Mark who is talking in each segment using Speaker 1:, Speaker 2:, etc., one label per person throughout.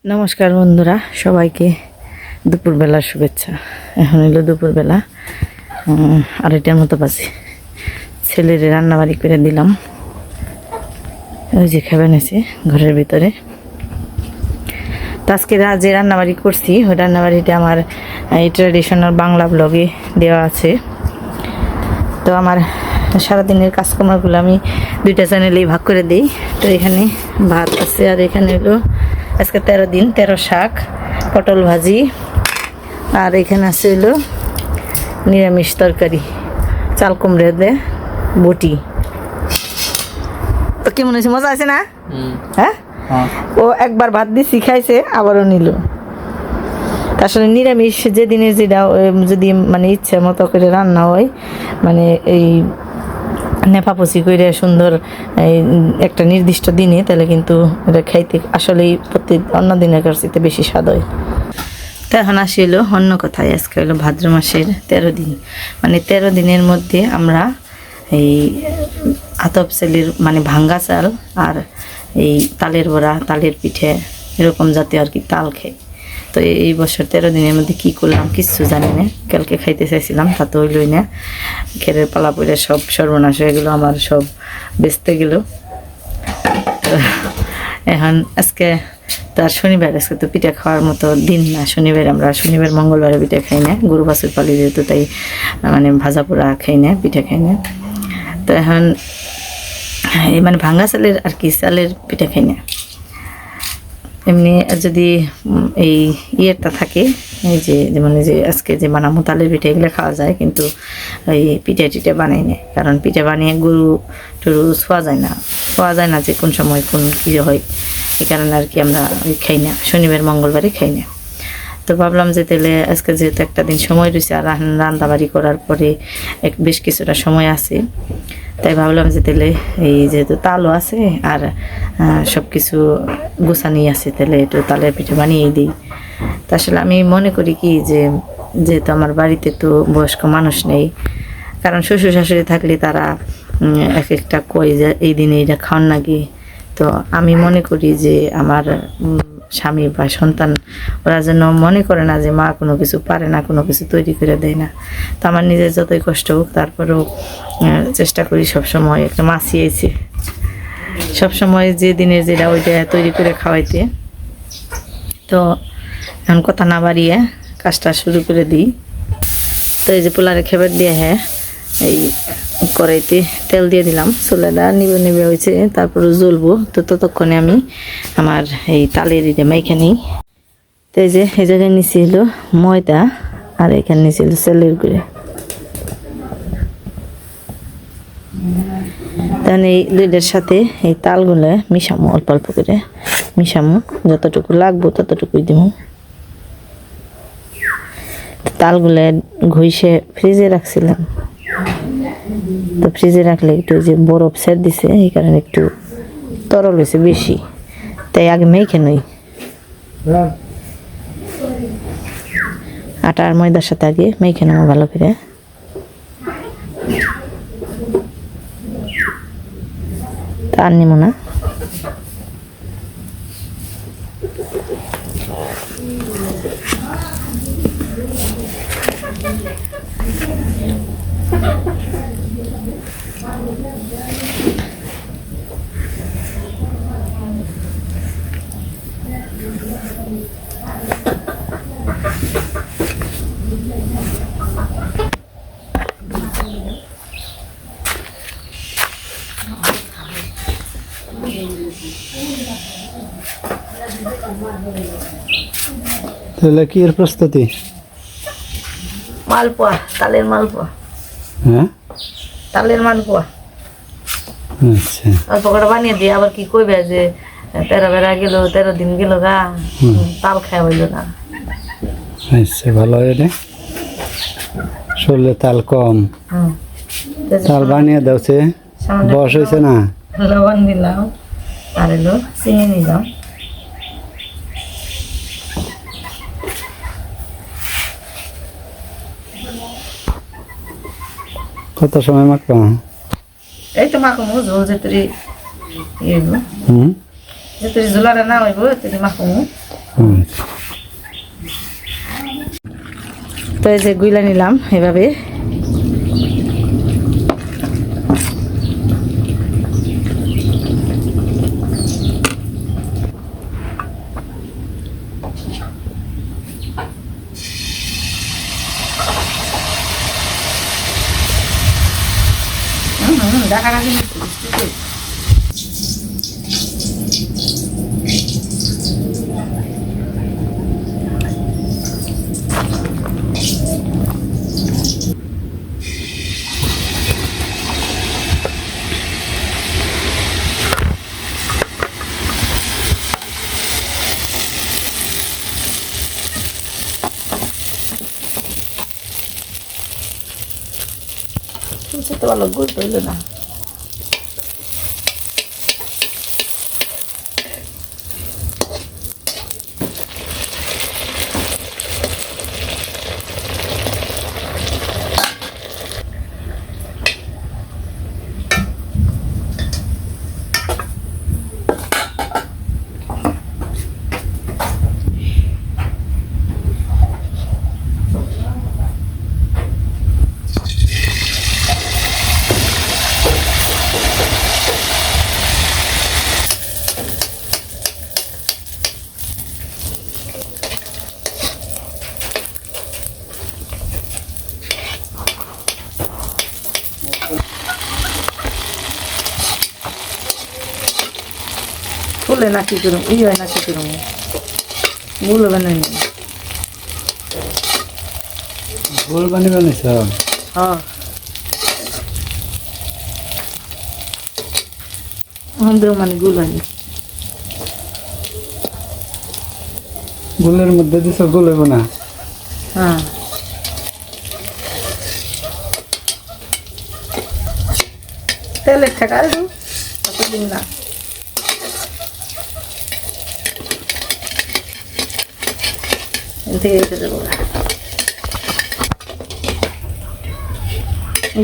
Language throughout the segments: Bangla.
Speaker 1: নমস্কার বন্ধুরা, সবাইকে দুপুরবেলার শুভেচ্ছা। এখন হলো দুপুরবেলা 2:30টার মতো বাজে। ছেলের রান্নাবাড়ি করে দিলাম, ওই যে খেয়ে নিয়েছে ঘরের ভিতরে। তো আজকে যে রান্নাবাড়ি করছি ওই রান্নাবাড়িটা আমার এই ট্র্যাডিশনাল বাংলা ব্লগে দেওয়া আছে। তো আমার সারাদিনের কাজকর্মগুলো আমি 2টা চ্যানেলেই ভাগ করে দিই। তো এখানে ভাত আছে, আর এখানে হলো আজকে 13 দিন 13 শাক, পটল ভাজি, আর এখানে আছে হলো নিরামিষ তরকারি, চাল কুমড়ে দিয়ে বটি। তো কেমন হয়েছে? মজা আছে না? হ্যাঁ, ও একবার ভাত দিছি খাইছে, আবারও নিল। আসলে নিরামিষ যেদিনে যেটা যদি মানে ইচ্ছে মতো করে রান্না হয়, মানে এই নেপাপচি করে সুন্দর এই একটা নির্দিষ্ট দিনে, তাহলে কিন্তু এটা খাইতে আসলেই প্রতি অন্য দিনের কাছে বেশি স্বাদ হয়। তো এখন আসি হলো অন্য কথায়। আজকে হলো ভাদ্র মাসের 13 দিন, মানে 13 দিনের মধ্যে আমরা এই আতপ চালের মানে ভাঙ্গা চাল আর এই তালের বড়া, তালের পিঠে, এরকম জাতীয় আর কি তাল খাই। তো এই বছর 13 দিনের মধ্যে কি করলাম কিচ্ছু জানি না। কালকে খাইতে চাইছিলাম, তা তো হইলই না। খেরের পালা পড়ে সব সর্বনাশ হয়ে গেলো, আমার সব বেচতে গেল। এখন আজকে তার শনিবার, আজকে তো পিঠা খাওয়ার মতো দিন না। শনিবার আমরা শনিবার মঙ্গলবারে পিঠা খাই না, গরু বাছুর পালি যেহেতু, তাই মানে ভাজা পোড়া খাই না, পিঠা খাই না। তো এখন এই মানে ভাঙ্গা চালের আর কি চালের পিঠা খাই না। এমনি যদি এই ইয়েরটা থাকে, এই যে মানে যে আজকে যে বানামো তালের পিঠা, এগুলো খাওয়া যায়, কিন্তু এই পিঠা টিঠা বানাই না। কারণ পিঠা বানিয়ে গরু টরু ছোঁয়া যায় না যে কোন সময় কোন কী হয়। এই কারণে আর কি আমরা ওই খাই না, শনিবার মঙ্গলবারে খাই না। তো ভাবলাম যে তাহলে আজকে যেহেতু একটা দিন সময় রয়েছে, আর রান্নাবাড়ি করার পরে বেশ কিছুটা সময় আছে, তাই ভাবলাম যে তাহলে এই যেহেতু তালও আছে আর সব কিছু গোছানি আছে, তাহলে একটু তালের পিঠে বানিয়ে দিই। তা আসলে আমি মনে করি কি যে যেহেতু আমার বাড়িতে তো বয়স্ক মানুষ নেই, কারণ শ্বশুর শাশুড়ি থাকলে তারা এক একটা কই যে এই দিনে এটা খাওয়ান নাকি। তো আমি মনে করি যে আমার স্বামী বা সন্তান ওরা যেন মনে করে না যে মা কোনো কিছু পারে না, কোনো কিছু তৈরি করে দেয় না। তো আমার নিজের যতই কষ্ট হোক, তারপরেও চেষ্টা করি সবসময় একটা মাছিয়েছি, সবসময় যে দিনের যেটা ওইটা তৈরি করে খাওয়াইতে। তো এখন কথা না বাড়িয়ে কাজটা শুরু করে দিই। তো এই যে পোলারে খেবার দিয়ে এই কড়াইতে তেল দিয়ে দিলাম, চুলাটা নিবে হয়েছে, তারপরে জ্বলবো। তো ততক্ষণে আমি আমার এই তালের মেখে নিই। তো এই যে এই জায়গায় নিচে হলো ময়দা, আর এখানে নিচে হলো চালের গুঁড়ো। তাহলে এই দুইটার সাথে এই তালগুলো মিশামো, অল্প অল্প করে মিশামো, যতটুকু লাগবো ততটুকুই দিব। তালগুলো ঘষে ফ্রিজে রাখছিলাম, তো ফ্রিজে রাখলে একটু যে বরফ সেট দিছে, এই কারণে একটু তরল হয়েছে বেশি, তাই আগে মেখে নই। আটা আর ময়দার সাথে আগে মেখে নেবো ভালো করে। তা আর নিব না।
Speaker 2: তাহলে কি এর প্রস্তুতি?
Speaker 1: মালপোয়া, তালের মালপোয়া।
Speaker 2: হ্যাঁ,
Speaker 1: তালের মালপোয়া
Speaker 2: আচ্ছা।
Speaker 1: অল্প করে বানিয়ে দিই। আবার কি কইবে যে 13 বেড়া গেল, 13 দিন গেল গা, তাল খাওয়া হইল না।
Speaker 2: আচ্ছা, ভালো হয় রে, শরীরে তাল কম। তাল বানিয়ে দাওছে, বয়স হয়েছে না?
Speaker 1: লবণ দিলাম, আর হলো চিনি নিলাম।
Speaker 2: কত সময় মাখবা?
Speaker 1: এই তো মাখো ঝোল যেতে যতই ঝোলাটা না হইব ততই মাখো।
Speaker 2: আচ্ছা।
Speaker 1: তো এই যে গুইলা নিলাম এভাবে। ঢাকা রাখি তো ভালো গুড় হইল না। ফুলে না কি করুম ই হয় না কি করুম গুলো বানাই নি।
Speaker 2: গোল বানিয়েছ?
Speaker 1: হ্যাঁ আমাদের মানে গুল বানি।
Speaker 2: গোলের মধ্যে দিছ, গোল হইব না?
Speaker 1: হ্যাঁ তেলের ঠেকা দিন না।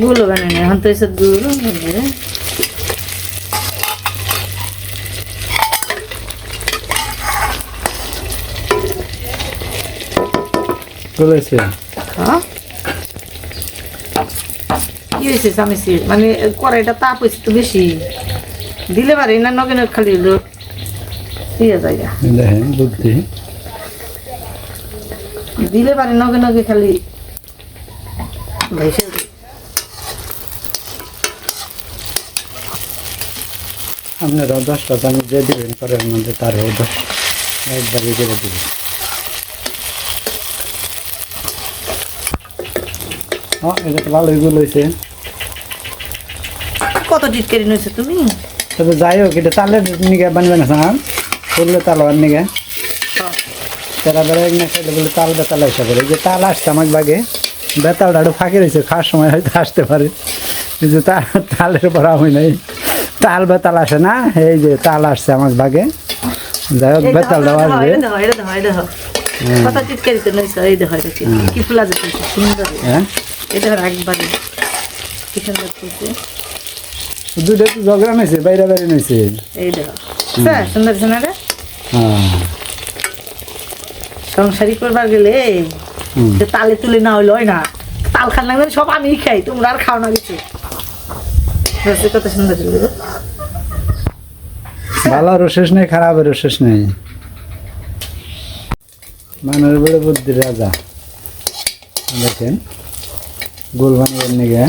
Speaker 1: গুলো বানাই না এখন তো এসব গুলো
Speaker 2: গোল হয়েছে?
Speaker 1: হ্যাঁ কি হয়েছে চামিচি মানে কড়াইটা তাপ হয়েছে তো বেশি দিলে পারি না নগে নগে খালি দিয়ে যায়
Speaker 2: দেখেন বুদ্ধি
Speaker 1: দিলে পারি নগে নগে খালি ভেসে
Speaker 2: আপনারা 10টা চামচ দিয়ে দিবেন, কড়াইয়ের মধ্যে তারও 10 একবারই করে দিবেন। এটা তো ভালোই গোল হয়েছে।
Speaker 1: কত টিটকারি নিয়েছো তুমি?
Speaker 2: তবে যাই হোক, এটা তালের নিগে বানবে না স্যার, করলে তাল হওয়ার নিগে তেরা বেড়া এক না খেলে বলে তাল বেতাল আসা করে। যে তাল আসছে আমার বাগে, বেতালটা একটু ফাঁকি রয়েছে, খাওয়ার সময় হয়তো আসতে পারে, কিন্তু তালের পর আমি নাই, তাল বেতাল আসে না। এই যে তাল আসছে আমার বাগে, যাই হোক বেতালটা আসবে।
Speaker 1: কত টিটকারি তো নিয়েছো, এই দেখো এটা কি ফুলা যাচ্ছে সুন্দর।
Speaker 2: হ্যাঁ
Speaker 1: এটা একবারে কি সুন্দর ফুলছে।
Speaker 2: দুটো তো ঝগড়া নিয়েছে, বাইরে বাইরে নিয়েছে।
Speaker 1: এই দেখো সুন্দর আছে না রে?
Speaker 2: হ্যাঁ
Speaker 1: সংসারী করবার গেলে তালে তুলে না হইলো হয় না। তাল খান লাগবে সব আমি খাই, তোমরা আর খাও না কিছু। কত সুন্দর ছিল
Speaker 2: ভালো রশেষ নেই, খারাপের রশেষ নেই। মানের বড় বুদ্ধির রাজা। দেখেন গোল বানিয়ে নিগে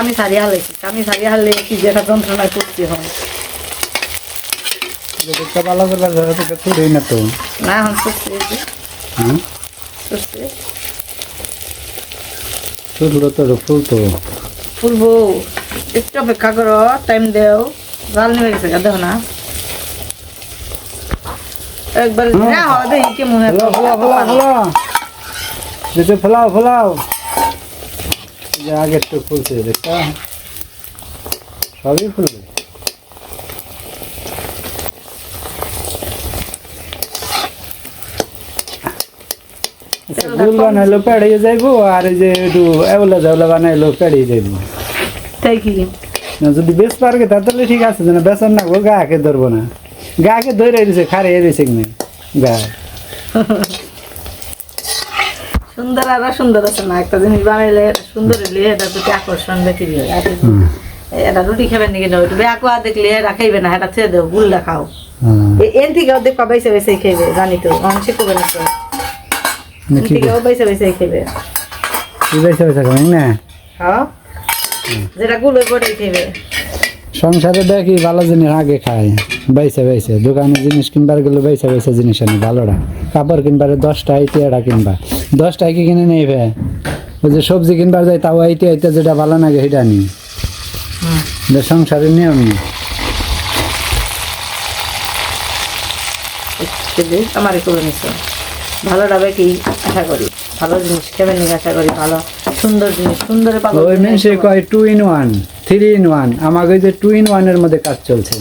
Speaker 1: আমি সারিয়া হালাইছি, আমি সারিয়া হারলে কি যেটা যন্ত্রণায় করতে হয়
Speaker 2: ভালো করবার তোকে তুলেই না তো।
Speaker 1: না এখন করছে
Speaker 2: হ্যাঁ
Speaker 1: করছে
Speaker 2: তুললো তোর ফুল তো
Speaker 1: ফুলবো, একটু অপেক্ষা করো, টাইম দেও। জাল নেমে গেছে দেখো না একবার। হ্যাঁ হবে দেখি কি মনে হয়।
Speaker 2: ফেলাও ফেলাও, আগের তো ফুলছে দেখটা, সবই ফুলবে। গুল বানাইলো পেড়িয়ে যাইবো আর এই যে একটু এওলা জাওলা বানাইলো পেড়িয়ে যাইবো
Speaker 1: তাই কি
Speaker 2: না যদি বেশ পারবে তাহলে ঠিক আছে না বেচার না গো গাকে ধরবো না গাকে ধরে রয়েছে খারে রয়েছে কিনা গা
Speaker 1: সুন্দর আর সুন্দর আছে না একটা জিনিস বানাইলে সুন্দর হইলে এটা প্রতি আকর্ষণ বেশি হয় আর এটা রুটি খাবেন নাকি না ওইটা বেয়াকুয়া দেখলে এটা খাইবে না এটা ছেড়ে দেবো গুল্লা খাও এর থেকে ওদের বাইসে বাইসে খাইবে জানি তো অনেক শিখবে না তো এর থেকে ও বাইসে বাইসে খাইবে
Speaker 2: বেশি বেশি খাবেন না
Speaker 1: হ্যাঁ যেটা গুলো করে খাইবে
Speaker 2: সংসারে দেখি ভালো জিনিস আগে খায় বাইসে বাইসে দোকানে জিনিস কিনবার গেলে বাইসে বাইসে জিনিস আনি ভালোটা কাপড় কিনবার 10টা আইটিয়াটা কিনবা 10টায় কি কিনে নেই ভাই ওই যে সবজি কিনবার যায় তাও আইতে আইতে যেটা ভালো লাগে সেটা নি সংসারের নিয়ম নেই
Speaker 1: আমারই করে নিছো ভালো ডাবে কি আশা করি ভালো জিনিস খাবেন নাকি আশা করি ভালো সুন্দর জিনিস সুন্দর পাবো
Speaker 2: ওই মেনসে কয় 2 in 1 3 in 1 আমাকে ওই যে 2 in 1 এর মধ্যে কাজ চলছে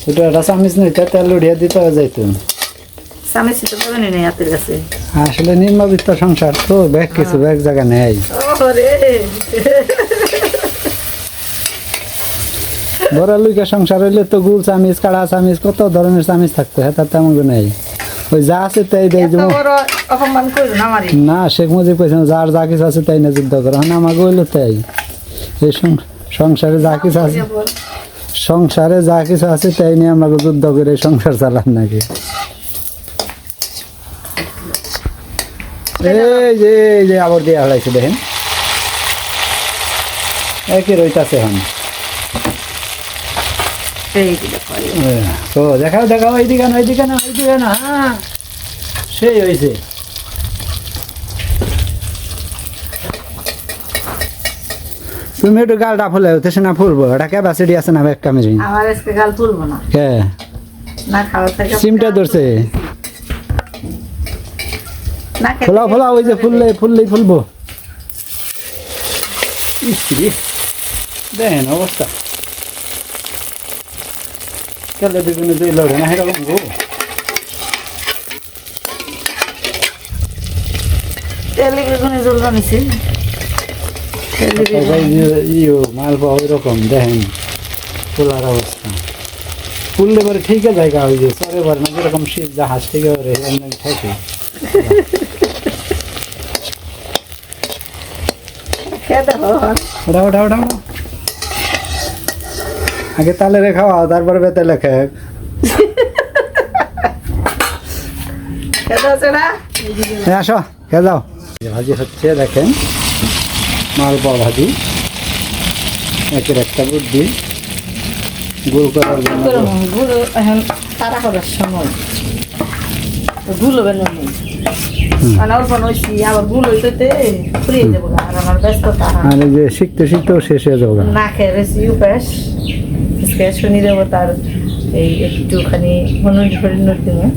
Speaker 2: ওটা রাসামিস নেই তেল লড়িয়া দিতে যাইতো
Speaker 1: স্বামী তো পাবেন না হাতের কাছে
Speaker 2: আসলে নির্মবিত্ত সংসার তো ব্যাগ কিছু ব্যাগ জায়গা নেই
Speaker 1: ওরে
Speaker 2: বড় লুইকা সংসার হইলে তো গুল চামিচ কাড়া চামিচ কত ধরনের চামিচ থাকতো হ্যাঁ তার তেমন নেই ওই যা আছে তাই দেয় যেমন
Speaker 1: অপমান করো না আমারই
Speaker 2: না শেখ মুজিব কইছেন যার যা কিছু আছে তাই না যুদ্ধ করো না আমাকে হইলো তাই এই সংসারে যা কিছু আছে সংসারে যা কিছু আছে তাই নিয়ে আমাকে যুদ্ধ করে সংসার চালান নাকি এই যে আবার দিয়ে হারাইছে দেখেন একই রইতাছে এখন তো দেখাও দেখাও এইদিকে না এইদিকে না এইদিকে না হ্যাঁ সেই হয়েছে তুমি একটু গালটা ফুলে হতেছে না ফুলবো এটা ক্যাপাসিটি আছে না একটা মেশিন
Speaker 1: আমার আজকে গাল তুলবো না
Speaker 2: কে
Speaker 1: না খাওয়া থেকে
Speaker 2: সিমটা ধরছে
Speaker 1: না
Speaker 2: ফোলাও ফোলাও ওই যে ফুললেই ফুলবো দেখেন অবস্থা চলে বিভিন্ন দুই লড়ে না এরকম গো
Speaker 1: তেলে গুনে জল বানিয়েছি
Speaker 2: মালপা ওই রকম দেখেন ফুলার অবস্থা ফুললে পরে ঠিকই জায়গা ওই যে চরে পরে না যেরকম শীত জাহাজ থেকে পরে থাকে ওটা ওটা ওটা আগে তালে রে খাওয়া তারপরে বেতালে খায় আসো খেয়ে যাও ভাজি হচ্ছে দেখেন মালপোয়া ভাজি একের একটা বুদ্ধি গুল করার জন্য
Speaker 1: গুলো এখন তারা করার সময় গুলো বেরোনো মানে অল্প নইছি আবার গুলো হইতে ফুরিয়ে যাবো আর আমার ব্যস্ততা
Speaker 2: আর এই যে শিখতে শিখতেও শেষ হয়ে যাবো
Speaker 1: না খেয়ে রেছি উপাস শুনি দেবো তার এই একটুখানি মনোনীত দিনে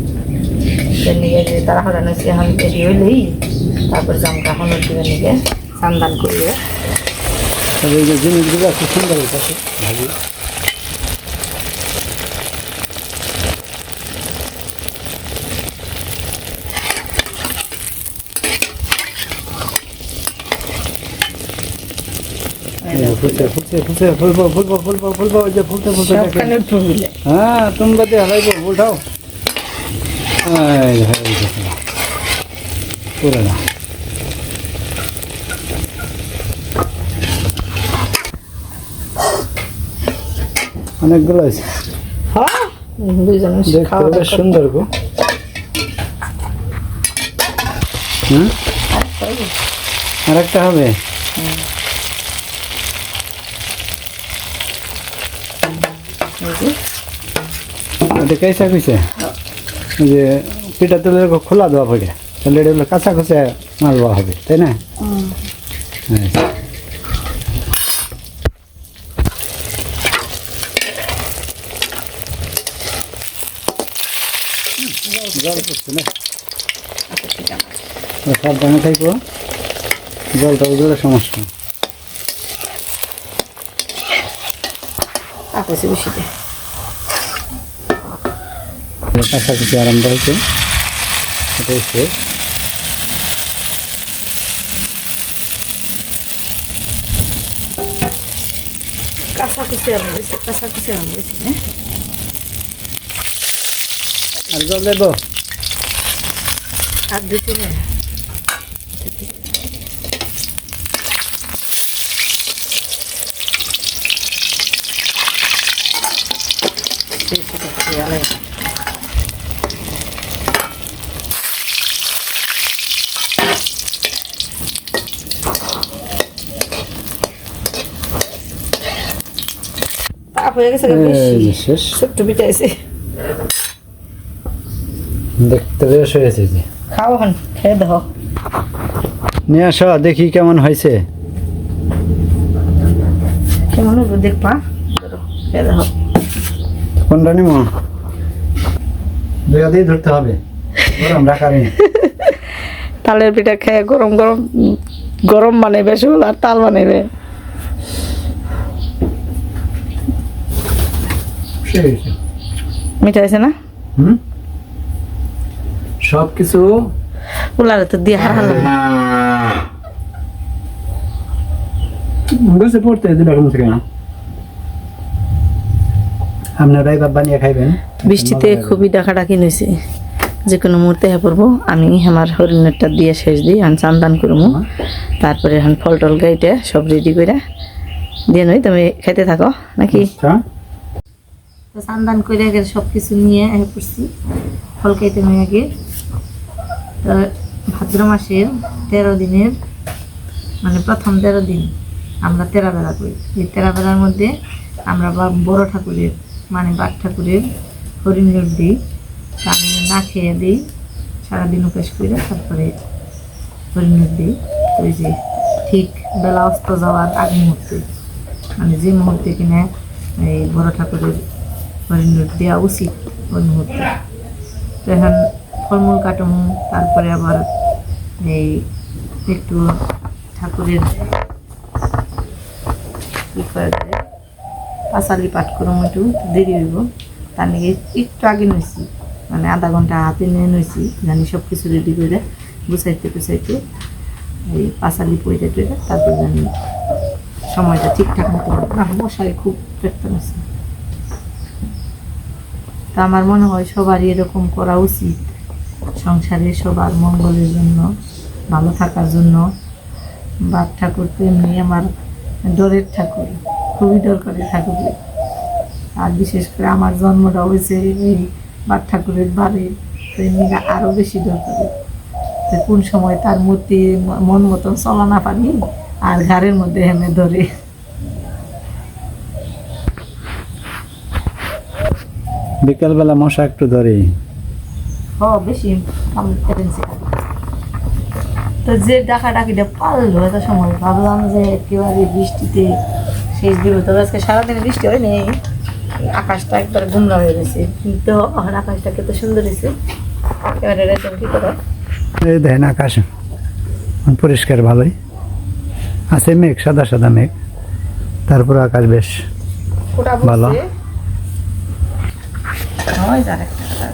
Speaker 1: নিয়ে যে তারা হরান হয়েছে এখন এটি হইলেই তারপর জামকা হনুর দিবে নিয়ে সান্দান করলে
Speaker 2: তবে এই যে জিনিসগুলো খুব সুন্দর হয়েছে ভাজি ফুলতে ফুলতে ফুলতে ফুলবো ফুলবো ফুলবো ফুলবো ওই যে ফুলতে ফুলতে হ্যাঁ তুমি বাদে হারাইবো উঠাও পুরো না অনেকগুলো আছে দেখতে বেশ সুন্দর গো হ্যাঁ আর একটা হবে এটা কেসা কইছে যে পিঠা তেলের খোলা দেওয়া পড়ে তাহলে এটা হলো কাঁচা খোঁচা মাল দেওয়া হবে তাই না জল করছে না সাবধানে থাকবো জলটা ওদের সমস্যা কাছাকাছি আরম্ভ হয়েছে, এটাই শেষ। আর জল দেবো?
Speaker 1: আর দুই তিন হয়ে গেছে
Speaker 2: এই যে শেষ।
Speaker 1: ছোট্ট পিঠা আছে,
Speaker 2: দেখতে বেশ হয়েছে যে।
Speaker 1: খাও হন, খেয়ে দাও।
Speaker 2: নিয়ে আসো দেখি কেমন হয়েছে।
Speaker 1: কেমন হলো দেখবা, খেয়ে দাও।
Speaker 2: কোনটা নিব? দুই হাতেই ধরতে হবে, গরম রাখার নেই।
Speaker 1: তালের পিঠা খেয়ে গরম গরম গরম বানাইবে শুল আর তাল বানাইবে। মিঠা হয়েছে না?
Speaker 2: সব কিছু
Speaker 1: উলারে তো দিয়ে হারালো।
Speaker 2: বসে পড়তে দিলে কম থেকে না। আপনারা এবার বানিয়ে খাইবেন।
Speaker 1: বৃষ্টিতে খুবই ডাকাডাকি নিয়েছে, যে কোনো মুহূর্তে হ্যাঁ পড়বো। আমি আমার হরিণেরটা দিয়ে শেষ দিই, আমি চান্দান করবো, তারপরে এখন ফল টল গাইতে সব রেডি করে দিয়ে নই। তুমি খেতে থাকো নাকি? চান্দান করে আগে সব কিছু নিয়ে পড়ছি, ফল খাইতে নিয়ে আগে। তো ভাদ্র মাসের 13 দিনের মানে প্রথম 13 দিন আমরা তেরা বেলা করি। এই তেরা বেলার মধ্যে আমরা বড় ঠাকুরের মানে বাঘ ঠাকুরের হরিণের দিই, আমি না খেয়ে দিই, সারাদিন উপাস করে তারপরে হরিণের দিই। ওই যে ঠিক বেলা অস্ত যাওয়ার আগ মুহূর্তে, মানে যে মুহূর্তে কিনা এই বড় ঠাকুরের হরিণের দেওয়া উচিত ওই মুহূর্তে। তো এখন ফলমূল কাটমু, তারপরে আবার এই একটু ঠাকুরের কী করে দেয় পাঁচালি পাঠ করুম, একটু দেরি হইব। তার নাকি একটু আগে নইছি, মানে আধা ঘন্টা হাতে নিয়ে নইছি, জানি সব কিছু রেডি করে গুছাইতে গুছাইতে এই পাঁচালি পইতে টইতে তারপর জানি সময়টা ঠিকঠাক মতো না। মশাই খুব পেটন আছে। তা আমার মনে হয় সবারই এরকম করা উচিত, সংসারে সবার মঙ্গলের জন্য, ভালো থাকার জন্য। বাঘ ঠাকুর তো এমনি আমার ডরের ঠাকুর, খুবই দরকারি ঠাকুর। আর বিশেষ করে আমার জন্মটা হয়েছে এই বাঘ ঠাকুরের বাড়ি, তো এমনি আরও বেশি দরকারি। তো কোন সময় তার মূর্তি মন মতন চলা না পারি আর ঘাড়ের মধ্যে হেমে ধরে।
Speaker 2: বিকালবেলা মশা একটু ধরে
Speaker 1: বেশি তো যে ডাকাডাকিটা পারলো এত সময়, ভাবলাম যে একেবারে বৃষ্টিতে শেষ দিব। তবে আজকে সারাদিনে বৃষ্টি হয় নেই, আকাশটা একবার গুমরা হয়ে গেছে, কিন্তু আকাশটা কত সুন্দর হয়েছে। এবারে কি করো?
Speaker 2: এই দেখেন আকাশ পরিষ্কার ভালোই আছে, মেঘ সাদা সাদা মেঘ, তারপর আকাশ বেশ ভালো।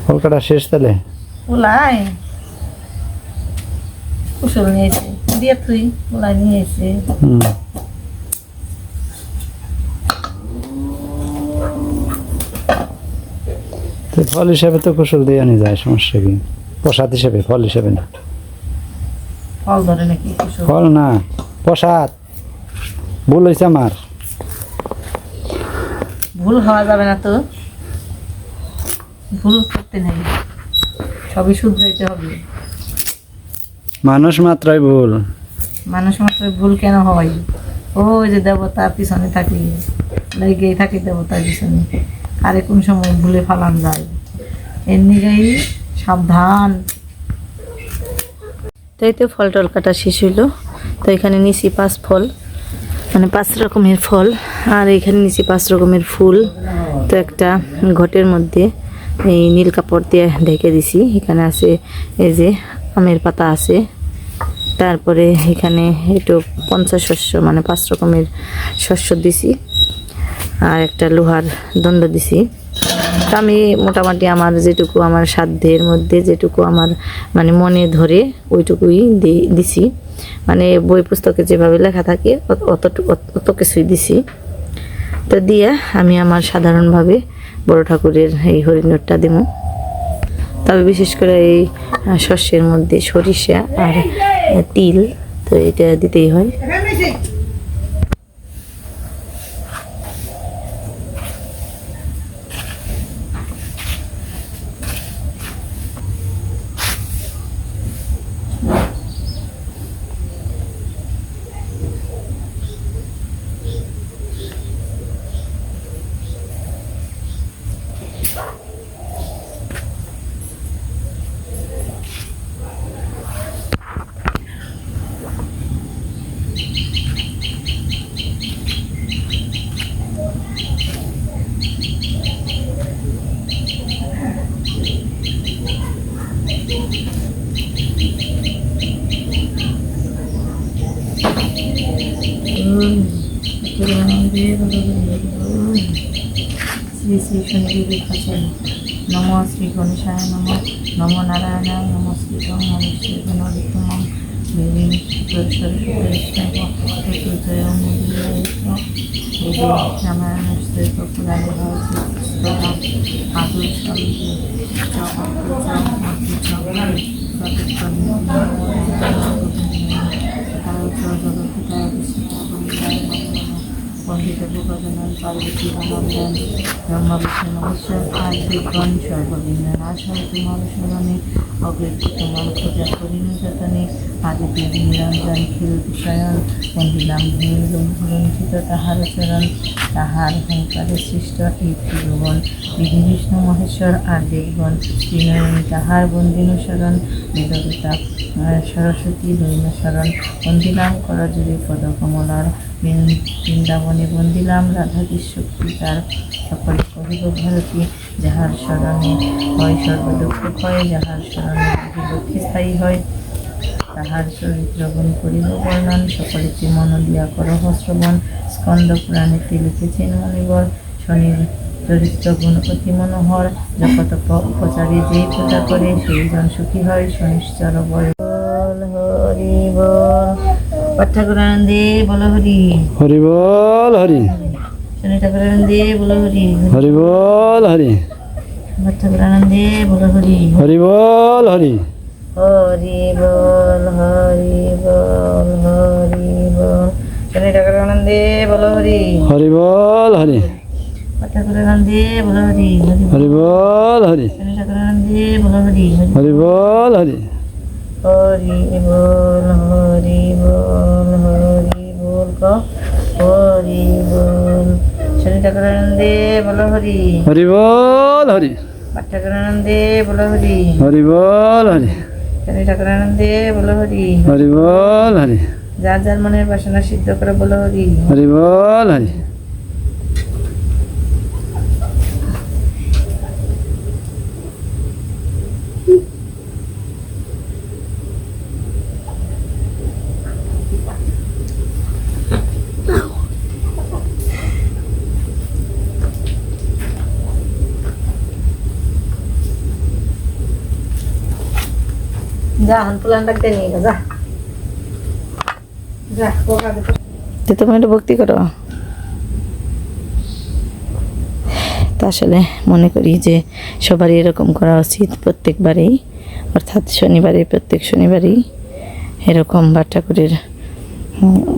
Speaker 2: কলকাতা শেষ তাহলে
Speaker 1: ওলাই কুশল নিয়েছে দিয়ে তুই ওলাই নিয়েছে।
Speaker 2: ফল হিসাবে তো কুশল দিয়ে আনি যায়, সমস্যা কি? প্রসাদ হিসেবে, ফল হিসেবে না।
Speaker 1: ফল ধরে নাকি?
Speaker 2: ফল না, প্রসাদ। ভুল হয়েছে আমার।
Speaker 1: ভুল হওয়া যাবে না তো, ভুল করতে নেই, সবই শুধরাইতে হবে।
Speaker 2: মানুষ মাত্রই ভুল।
Speaker 1: মানুষ মাত্রই ভুল কেন হয়? ওই যে দেবতার পিছনে থাকি, লেগেই থাকি দেবতার পিছনে, কারে কোন সময় ভুলে ফালান যায়, এমনিতেই সাবধান। তাই তো ফল টল কাটা শেষ হইলো। তো এখানে নিচি 5 ফল, মানে 5 রকমের ফল, আর এখানে নিচে 5 রকমের ফুল। তো একটা ঘটের মধ্যে এই নীল কাপড় দিয়ে ঢেকে দিছি। এখানে আছে এই যে আমের পাতা আছে, তারপরে এখানে একটু পঞ্চশস্য মানে 5 রকমের শস্য দিছি, আর একটা লোহার দণ্ড দিছি। তো আমি মোটামুটি আমার যেটুকু আমার সাধ্যের মধ্যে যেটুকু আমার মানে মনে ধরে ওইটুকুই দিছি, মানে বই পুস্তকে যেভাবে লেখা থাকে অত কিছুই দিছি। তো দিয়ে আমি আমার সাধারণভাবে বড় ঠাকুরের এই হরিণটা দিব। তবে বিশেষ করে এই শস্যের মধ্যে সরিষা আর তিল, তো এটা দিতেই হয়। শ্রী শ্রী শনিদেবের কাছে নম শ্রী গণেশায় নম, নম নারায়ণায় নম, শ্রীতম মনুষ্য গুণবিক্রমম দেবী সরস্বতী চতুর্থয় রামায়ণস্তে পুরাণে আদর পণ্ডিত ভূপজনন পার্বতী আনন্দন ব্রহ্ম বিষ্ণু মহেশ্বর আদিগণ সর্ববিঘ্ননাশায় তোমার স্মরণে অগ্রীত মনখোজা পরিণতনে আদিদেব নিরঞ্জন ক্ষীরতিশয়ন বন্দিলাম ভূলঞ্চিত তাহার চরণ, তাহার হংকারে সৃষ্ট এই ত্রিভুবন বিধি বিষ্ণু মহেশ্বর আর দেবগণ ত্রিনয়নী তাহার বন্দিনুসরণ বেদবিতা সরস্বতী দৈনসরণ বন্দিলাম করজুড়ে পদকমলার বৃন্দাবনে বন্দিলাম রাধাকৃষ্ণক্তি তার সকলে কহিব ভারতী যাহার স্মরণে হয় সর্বদুঃখ ক্ষয়, যাহার স্মরণে লক্ষ্মী স্থায়ী হয় তাহার চরিত্র গুণ করিব বর্ণন, সকলেতে মন দিয়া করহ শ্রবণ। স্কন্দ পুরাণেতে লিখেছেন মণিবর শনির চরিত্র গুণ অতি মনোহর, জগত উপচারী যেই পূজা করে সেই জন সুখী হয় শনিশ্চর বল হরি বল। ঠাকুরানন্দে বল হরি
Speaker 2: হরি বল হরি,
Speaker 1: শনি ঠাকুরানন্দে বল হরি
Speaker 2: হরি বল হরি,
Speaker 1: ঠাকুরানন্দে বল হরি
Speaker 2: হরি বল হরি,
Speaker 1: হরি বল হরি বল হরি বল। শনি ঠাকুরানন্দে বল হরি
Speaker 2: হরি বল হরি,
Speaker 1: ঠাকুরানন্দে বল হরি
Speaker 2: হরি বল হরি,
Speaker 1: শনি ঠাকুরানন্দে বল হরি
Speaker 2: হরি বল হরি,
Speaker 1: হরি বল হরি বল হরি বল ক হরি বল। শনি ঠাকুরানন্দে বল হরি
Speaker 2: হরি বল হরি,
Speaker 1: ঠাকুরানন্দে বল হরি
Speaker 2: হরি বল হরি,
Speaker 1: শনি ঠাকুরানন্দে বল হরি।
Speaker 2: হরি বল হরি,
Speaker 1: যার যার মনের বাসনা সিদ্ধ করে বল হরি
Speaker 2: হরি বল হরি।
Speaker 1: যা হান পুলান ডাকতে নিয়ে যা যা তুমি একটু ভক্তি করো। তা আসলে মনে করি যে সবারই এরকম করা উচিত, প্রত্যেকবারেই অর্থাৎ শনিবারে প্রত্যেক শনিবারেই এরকম বা ঠাকুরের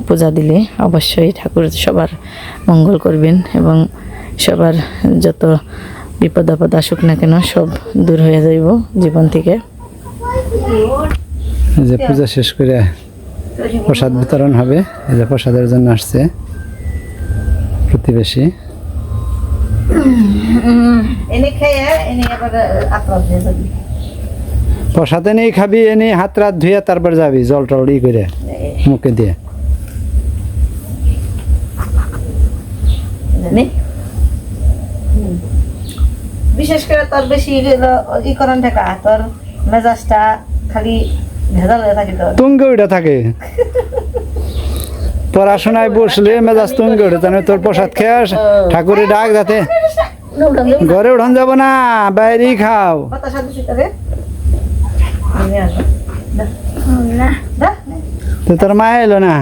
Speaker 1: পূজা দিলে অবশ্যই ঠাকুর সবার মঙ্গল করবেন এবং সবার যত বিপদ আপদ আসুক না কেন সব দূর হয়ে যাইব জীবন থেকে।
Speaker 2: এই যে পূজা শেষ করে প্রসাদ বিতরণ হবে, এই যে প্রসাদের জন্য আসছে প্রতিবেশী। প্রসাদ এনেই খাবি, এনেই হাত রাত ধুয়ে তারপর যাবি জল টল ই করে মুখে দিয়ে।
Speaker 1: বিশেষ করে তোর বেশি ই করান টাকা তোর মেজাজটা খালি ভেজাল হয়ে থাকে, তোর
Speaker 2: তুঙ্গে উঠে থাকে পড়াশোনায় বসলে মেজাজ তুঙ্গে উঠে, তাহলে তোর প্রসাদ খেয়ে ঠাকুরের ডাক যাতে ঘরে উঠান যাব না, বাইরেই খাও। তো তোর মা এলো না,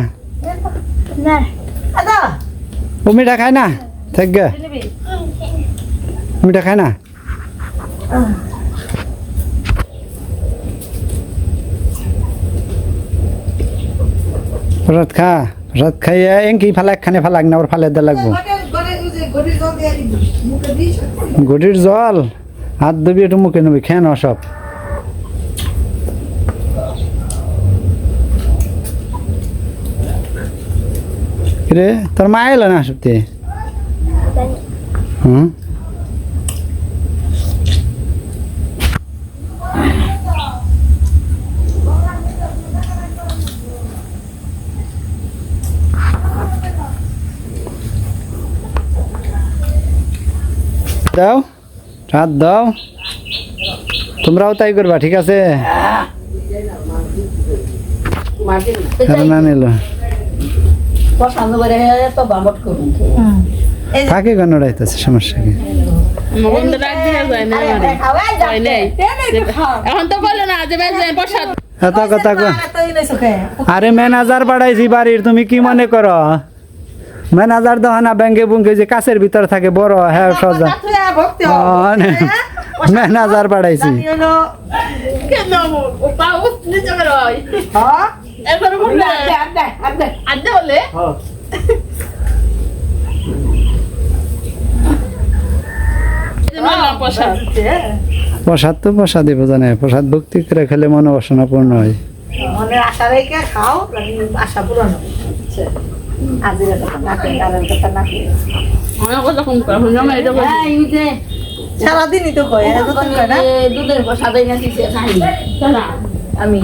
Speaker 2: ও মিঠা খায় না, থাক গে, মিঠা খায় না। প্রসাদ খা, প্রসাদ খাইয়া এঙ্কি ফালাক খানে ফালাক না, ওর ফালে দে লাগবো। গড়ির জল হাত ধুবি, একটু মুখে নেবি, খেয়ে নাও সব। রে তোর মা এলো না সত্যি? হুম, দাও, রাত দাও, তোমরাও তাই করবা, ঠিক আছে? না নিল থাকে কেন রাইতেছে, সমস্যা কি? এত কথা কো, আরে ম্যানেজার বাড়াইছি বাড়ির, তুমি কি মনে করো? ম্যানেজার দহ না ব্যাংকে বুঙ্গে যে কাছের ভিতর থাকে বড়, হ্যাঁ সজা ম্যানেজার বাড়াইছি। প্রসাদ তো প্রসাদই বোঝা নেই, প্রসাদ ভক্তি করে খেলে মনোবাসনা পূর্ণ হয়।
Speaker 3: মনের আশা রেখে খাও, আশা পূরণ হবে। সারাদিনই তো কয়, দুধের সাদাই না আমি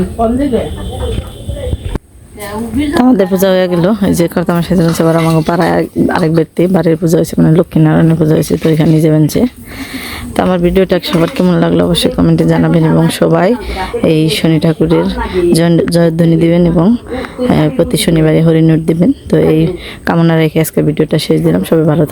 Speaker 1: আমাদের পূজা হয়ে গেল। এই যে কর্তা আমার সাথে বলছে, এবার আমাকে পাড়ায় আরেক ব্যক্তি বাড়ির পূজা হয়েছে, মানে লক্ষ্মীনারায়ণের পূজা হয়েছে, তো এখানে নিজে বেঞ্চে। তো আমার ভিডিওটা সবার কেমন লাগলো অবশ্যই কমেন্টে জানাবেন, এবং সবাই এই শনি ঠাকুরের জয়ধ্বনি দিবেন এবং প্রতি শনিবারে হরিণুর দিবেন। তো এই কামনা রেখে আজকে ভিডিওটা শেষ দিলাম। সবাই ভালো থাকবেন।